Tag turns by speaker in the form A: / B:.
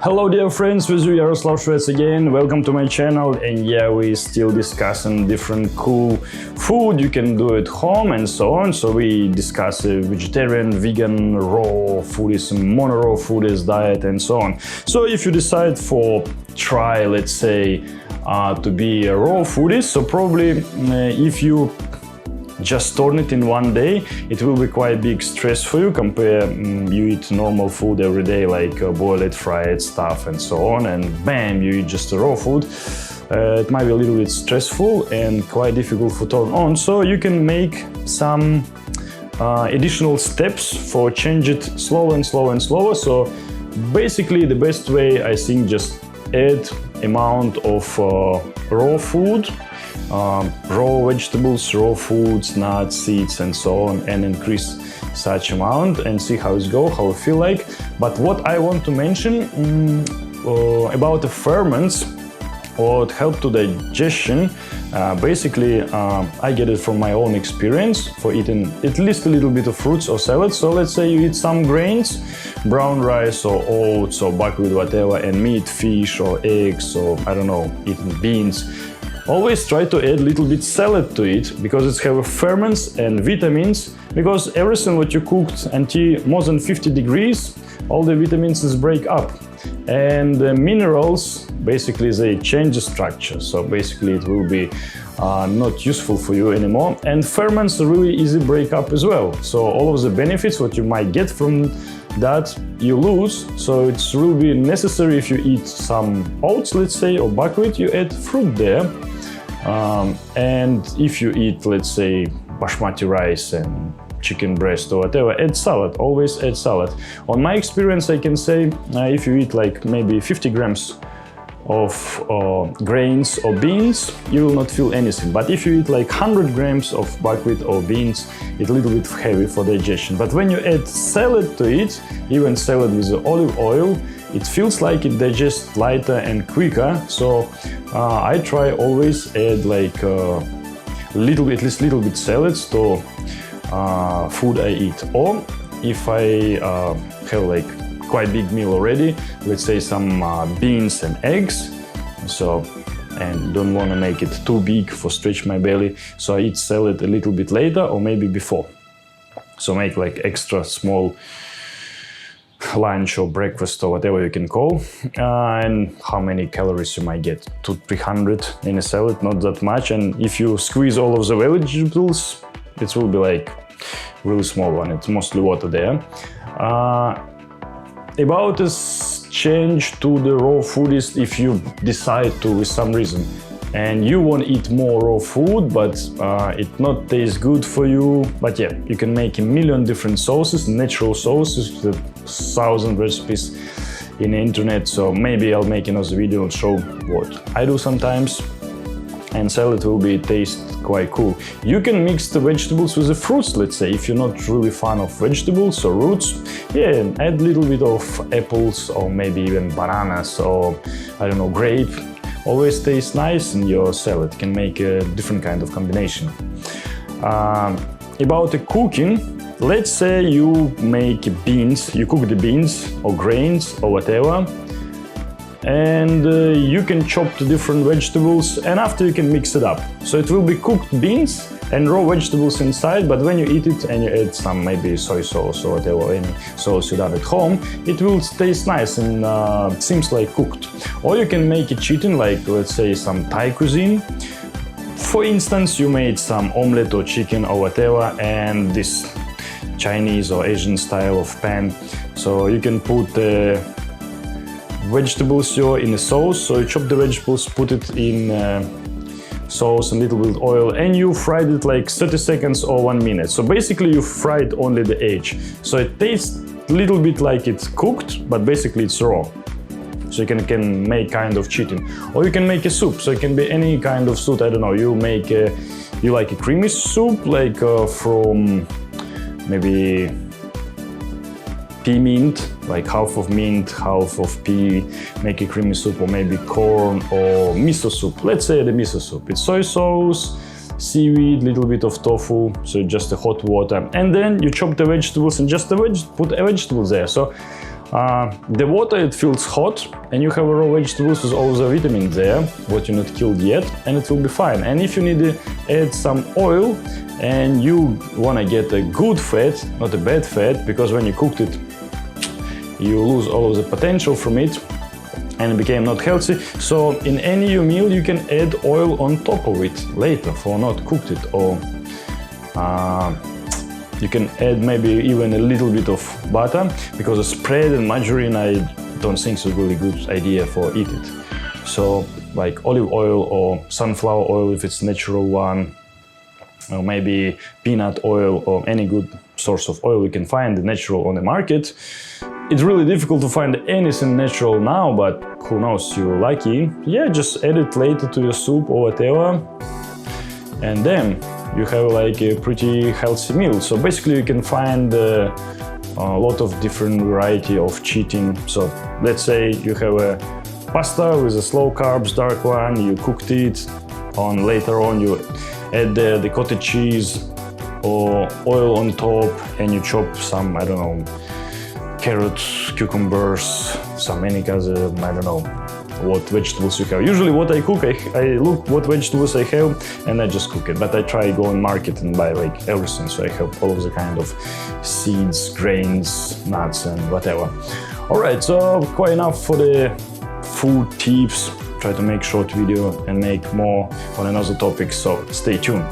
A: Hello dear friends, with you Yaroslav again. Welcome to my channel, and yeah, we still discussing different cool food you can do at home and so on. So we discuss vegetarian, vegan, raw foodism, mono raw foodist diet and so on. So if you decide for try, let's say, to be a raw foodist, so probably if you just turn it in one day, it will be quite big stress for you. Compare you eat normal food every day, like boiled, fried stuff and so on, and bam, you eat just a raw food. It might be a little bit stressful and quite difficult to turn on. So you can make some additional steps for change it slow and slow and slower. So basically the best way, I think, just add amount of raw food, raw vegetables, raw foods, nuts, seeds and so on, and increase such amount and see how it goes, how it feel like. But what I want to mention about the ferments or help to digestion, basically I get it from my own experience for eating at least a little bit of fruits or salads. So let's say you eat some grains, brown rice or oats or buckwheat, whatever, and meat, fish or eggs, or I don't know, eating beans. Always try to add a little bit salad to it, because it has ferments and vitamins, because everything what you cooked until more than 50 degrees, all the vitamins break up. And the minerals, basically they change the structure, so basically it will be not useful for you anymore. And ferments really easy break up as well, so all of the benefits what you might get from that you lose. So it's really necessary, if you eat some oats, let's say, or buckwheat, you add fruit there. And if you eat, let's say, basmati rice and chicken breast or whatever, add salad, always add salad. On my experience, I can say if you eat like maybe 50 grams of grains or beans, you will not feel anything. But if you eat like 100 grams of buckwheat or beans, it's a little bit heavy for digestion. But when you add salad to it, even salad with the olive oil, it feels like it digests lighter and quicker. So I try always add like at least little bit salads to food I eat. Or if I have like quite big meal already, let's say some beans and eggs, so, and don't want to make it too big for stretch my belly, so I eat salad a little bit later or maybe before. So make like extra small lunch or breakfast or whatever you can call. And how many calories you might get? 200-300 in a salad, not that much. And if you squeeze all of the vegetables, it will be like really small one. It's mostly water there. About this change to the raw foodist, if you decide to with some reason and you want to eat more raw food, but it not tastes good for you, but yeah, you can make a million different sauces, natural sauces, the 1,000 recipes in the internet. So maybe I'll make another video and show what I do sometimes, and salad will be taste quite cool. You can mix the vegetables with the fruits, let's say, if you're not really fan of vegetables or roots. Yeah, add a little bit of apples or maybe even bananas or, I don't know, grape. Always tastes nice in your salad, can make a different kind of combination. About the cooking, let's say you make beans, you cook the beans or grains or whatever, and you can chop the different vegetables, and after you can mix it up. So it will be cooked beans and raw vegetables inside, but when you eat it and you add some maybe soy sauce or whatever, any sauce you done at home, it will taste nice and seems like cooked. Or you can make it cheating, like let's say some Thai cuisine. For instance, you made some omelette or chicken or whatever, and this Chinese or Asian style of pan. So you can put the vegetables in a sauce, so you chop the vegetables, put it in sauce and a little bit of oil, and you fried it like 30 seconds or 1 minute. So basically you fried only the edge, so it tastes a little bit like it's cooked, but basically it's raw. So you can make kind of cheating. Or you can make a soup, so it can be any kind of soup. I don't know, you make you like a creamy soup, like from maybe pea mint, like half of mint, half of pea, make a creamy soup, or maybe corn or miso soup. Let's say the miso soup. It's soy sauce, seaweed, little bit of tofu, so just the hot water. And then you chop the vegetables and just put the vegetables there. So The water, it feels hot, and you have raw vegetables with all the vitamins there, what you're not killed yet, and it will be fine. And if you need to add some oil and you want to get a good fat, not a bad fat, because when you cooked it, you lose all of the potential from it and it became not healthy. So in any meal you can add oil on top of it later for not cooked it, or you can add maybe even a little bit of butter, because a spread and margarine I don't think is a really good idea for eat it. So like olive oil or sunflower oil if it's natural one, or maybe peanut oil or any good source of oil you can find natural on the market. It's really difficult to find anything natural now, but who knows, you're lucky. Yeah, just add it later to your soup or whatever, and then you have like a pretty healthy meal. So basically you can find a lot of different variety of cheating. So let's say you have a pasta with a slow carbs, dark one, you cooked it, on later on you add the cottage cheese or oil on top, and you chop some, I don't know, carrots, cucumbers, some any other, I don't know what vegetables you have. Usually what I cook, I look what vegetables I have and I just cook it. But I try go on market and buy like everything, so I have all of the kind of seeds, grains, nuts and whatever. Alright, so quite enough for the food tips. Try to make short video and make more on another topic, so stay tuned.